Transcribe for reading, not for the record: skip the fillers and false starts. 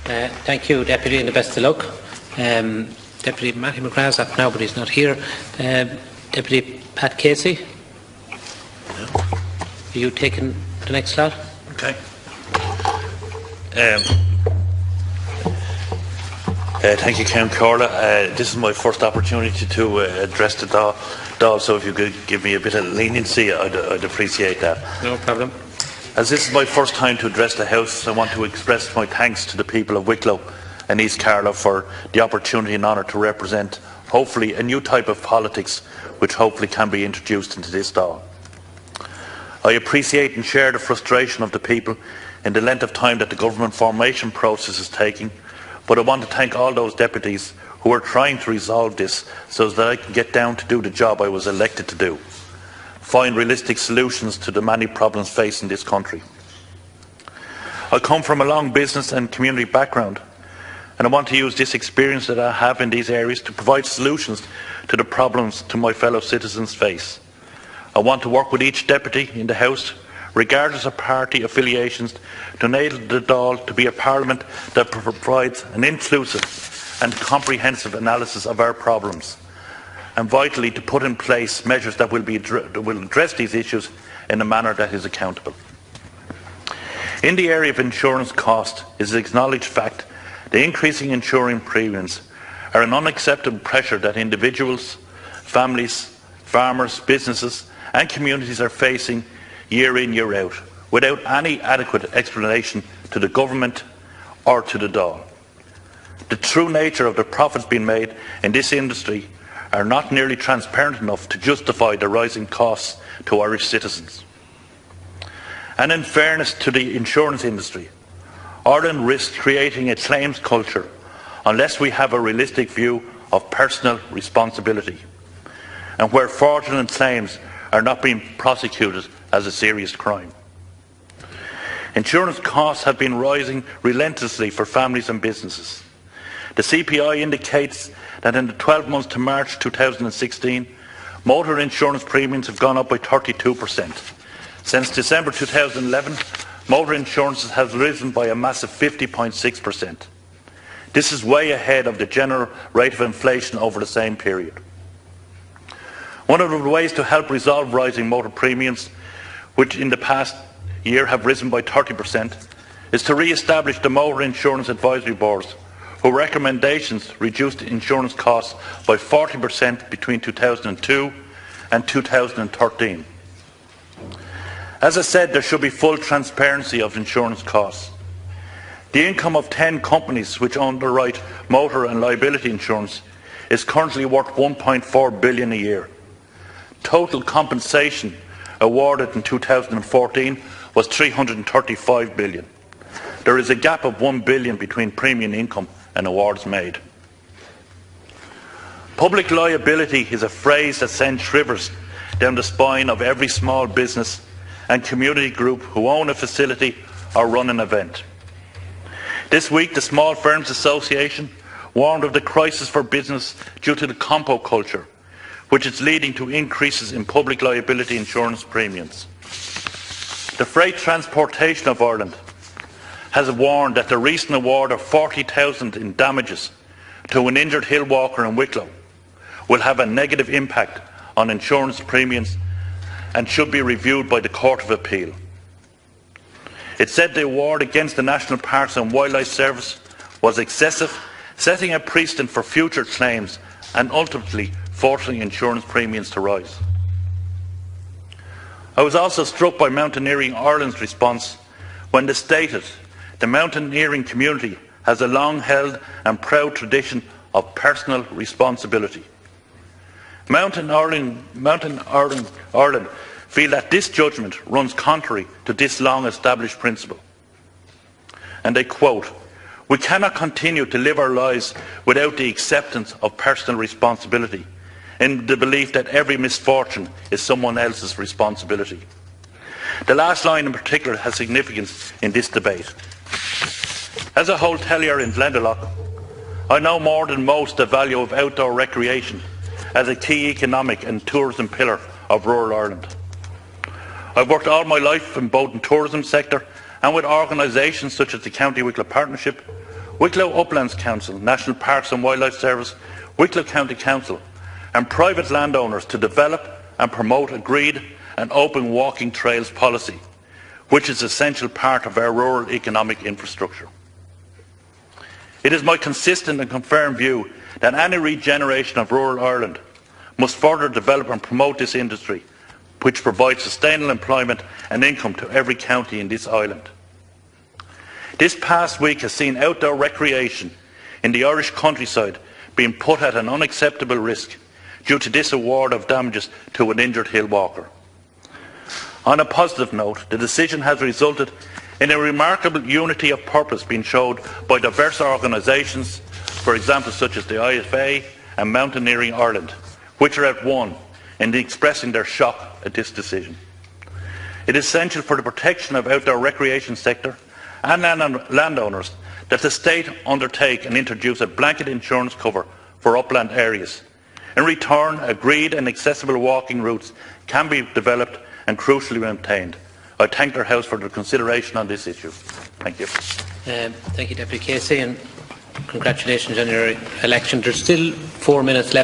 Thank you, Deputy, and the best of luck. Deputy Matthew McGrath's up now, but he's not here. Deputy Pat Casey, are you taking the next slot? Okay. Thank you, Count Corla. This is my first opportunity to address the Dáil, so if you could give me a bit of leniency, I'd appreciate that. No problem. As this is my first time to address the House, I want to express my thanks to the people of Wicklow and East Carlow for the opportunity and honour to represent, hopefully, a new type of politics which hopefully can be introduced into this Dáil. I appreciate and share the frustration of the people in the length of time that the government formation process is taking, but I want to thank all those deputies who are trying to resolve this so that I can get down to do the job I was elected to do. Find realistic solutions to the many problems facing this country. I come from a long business and community background, and I want to use this experience that I have in these areas to provide solutions to the problems to my fellow citizens face. I want to work with each deputy in the House, regardless of party affiliations, to enable the Dáil to be a parliament that provides an inclusive and comprehensive analysis of our problems, and vitally to put in place measures that will address these issues in a manner that is accountable. In the area of insurance cost, it is an acknowledged fact the increasing insurance premiums are an unacceptable pressure that individuals, families, farmers, businesses and communities are facing year in, year out, without any adequate explanation to the government or to the Dáil. The true nature of the profits being made in this industry are not nearly transparent enough to justify the rising costs to Irish citizens. And in fairness to the insurance industry, Ireland risks creating a claims culture unless we have a realistic view of personal responsibility, and where fraudulent claims are not being prosecuted as a serious crime. Insurance costs have been rising relentlessly for families and businesses. The CPI indicates that in the 12 months to March 2016, motor insurance premiums have gone up by 32%. Since December 2011, motor insurance has risen by a massive 50.6%. This is way ahead of the general rate of inflation over the same period. One of the ways to help resolve rising motor premiums, which in the past year have risen by 30%, is to re-establish the motor insurance advisory boards, whose recommendations reduced insurance costs by 40% between 2002 and 2013. As I said, there should be full transparency of insurance costs. The income of 10 companies which underwrite motor and liability insurance is currently worth $1.4 billion a year. Total compensation awarded in 2014 was $335 billion. There is a gap of $1 billion between premium income and awards made. Public liability is a phrase that sends shivers down the spine of every small business and community group who own a facility or run an event. This week, the Small Firms Association warned of the crisis for business due to the compo culture, which is leading to increases in public liability insurance premiums. The Freight Transportation of Ireland has warned that the recent award of $40,000 in damages to an injured hillwalker in Wicklow will have a negative impact on insurance premiums and should be reviewed by the Court of Appeal. It said the award against the National Parks and Wildlife Service was excessive, setting a precedent for future claims and ultimately forcing insurance premiums to rise. I was also struck by Mountaineering Ireland's response when they stated the mountaineering community has a long-held and proud tradition of personal responsibility. Mountain Ireland feel that this judgment runs contrary to this long-established principle. And they quote, "We cannot continue to live our lives without the acceptance of personal responsibility, in the belief that every misfortune is someone else's responsibility." The last line in particular has significance in this debate. As a hotelier in Glendalough, I know more than most the value of outdoor recreation as a key economic and tourism pillar of rural Ireland. I've worked all my life in both the tourism sector and with organisations such as the County Wicklow Partnership, Wicklow Uplands Council, National Parks and Wildlife Service, Wicklow County Council and private landowners to develop and promote agreed and open walking trails policy, which is an essential part of our rural economic infrastructure. It is my consistent and confirmed view that any regeneration of rural Ireland must further develop and promote this industry, which provides sustainable employment and income to every county in this island. This past week has seen outdoor recreation in the Irish countryside being put at an unacceptable risk due to this award of damages to an injured hill walker. On a positive note, the decision has resulted in a remarkable unity of purpose being showed by diverse organisations, for example such as the IFA and Mountaineering Ireland, which are at one in expressing their shock at this decision. It is essential for the protection of outdoor recreation sector and landowners that the state undertake and introduce a blanket insurance cover for upland areas. In return, agreed and accessible walking routes can be developed and crucially maintained. I thank their House for their consideration on this issue. Thank you. Thank you, Deputy Casey, and congratulations on your election. There's still 4 minutes left.